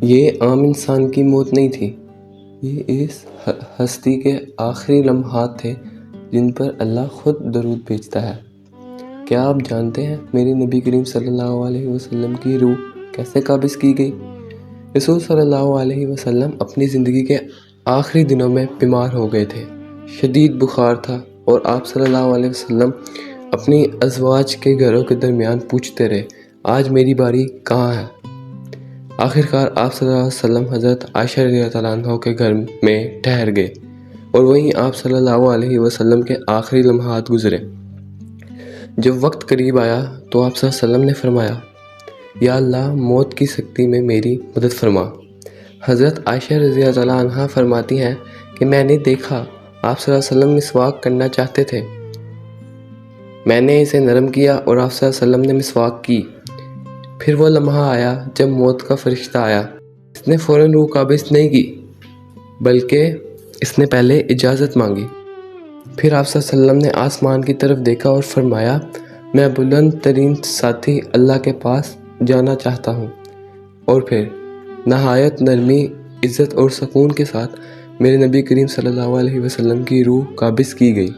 یہ عام انسان کی موت نہیں تھی، یہ اس ہستی کے آخری لمحات تھے جن پر اللہ خود درود بھیجتا ہے۔ کیا آپ جانتے ہیں میرے نبی کریم صلی اللہ علیہ وسلم کی روح کیسے قابض کی گئی؟ رسول صلی اللہ علیہ وسلم اپنی زندگی کے آخری دنوں میں بیمار ہو گئے تھے، شدید بخار تھا، اور آپ صلی اللہ علیہ وسلم اپنی ازواج کے گھروں کے درمیان پوچھتے رہے، آج میری باری کہاں ہے؟ آخرکار آپ صلی اللہ علیہ وسلم حضرت عائشہ رضی اللہ عنہ کے گھر میں ٹھہر گئے، اور وہیں آپ صلی اللہ علیہ وسلم کے آخری لمحات گزرے۔ جب وقت قریب آیا تو آپ صلی اللہ علیہ وسلم نے فرمایا، یا اللہ موت کی سختی میں میری مدد فرما۔ حضرت عائشہ رضی اللہ عنہ فرماتی ہیں کہ میں نے دیکھا آپ صلی اللہ علیہ وسلم مسواک کرنا چاہتے تھے، میں نے اسے نرم کیا اور آپ صلی اللہ علیہ وسلم نے مسواک کی۔ پھر وہ لمحہ آیا جب موت کا فرشتہ آیا، اس نے فوراً روح قابض نہیں کی بلکہ اس نے پہلے اجازت مانگی۔ پھر آپ صلی اللہ علیہ وسلم نے آسمان کی طرف دیکھا اور فرمایا، میں بلند ترین ساتھی اللہ کے پاس جانا چاہتا ہوں، اور پھر نہایت نرمی، عزت اور سکون کے ساتھ میرے نبی کریم صلی اللہ علیہ وسلم کی روح قابض کی گئی۔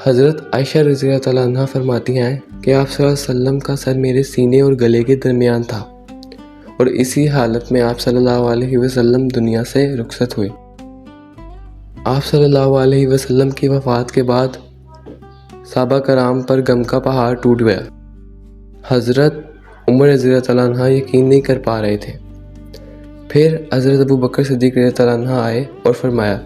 حضرت عائشہ رضی اللہ عنہ فرماتی ہیں کہ آپ صلی اللہ علیہ وسلم کا سر میرے سینے اور گلے کے درمیان تھا، اور اسی حالت میں آپ صلی اللہ علیہ وسلم دنیا سے رخصت ہوئے۔ آپ صلی اللہ علیہ وسلم کی وفات کے بعد صحابہ کرام پر غم کا پہاڑ ٹوٹ گیا۔ حضرت عمر رضی اللہ عنہ یقین نہیں کر پا رہے تھے۔ پھر حضرت ابو بکر صدیق رضی اللہ عنہ آئے اور فرمایا،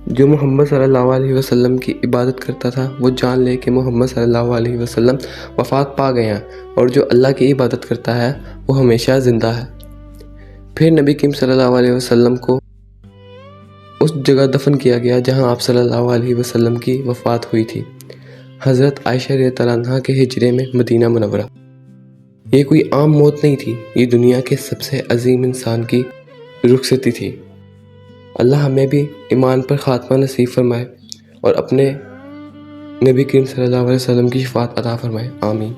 جو محمد صلی اللہ علیہ وسلم کی عبادت کرتا تھا وہ جان لے کہ محمد صلی اللہ علیہ وسلم وفات پا گئے ہیں، اور جو اللہ کی عبادت کرتا ہے وہ ہمیشہ زندہ ہے۔ پھر نبی کریم صلی اللہ علیہ وسلم کو اس جگہ دفن کیا گیا جہاں آپ صلی اللہ علیہ وسلم کی وفات ہوئی تھی، حضرت عائشہ رضی اللہ عنہ کے ہجرے میں مدینہ منورہ۔ یہ کوئی عام موت نہیں تھی، یہ دنیا کے سب سے عظیم انسان کی رخصتی تھی۔ اللہ ہمیں بھی ایمان پر خاتمہ نصیب فرمائے اور اپنے نبی کریم صلی اللہ علیہ وسلم کی شفاعت عطا فرمائے، آمین۔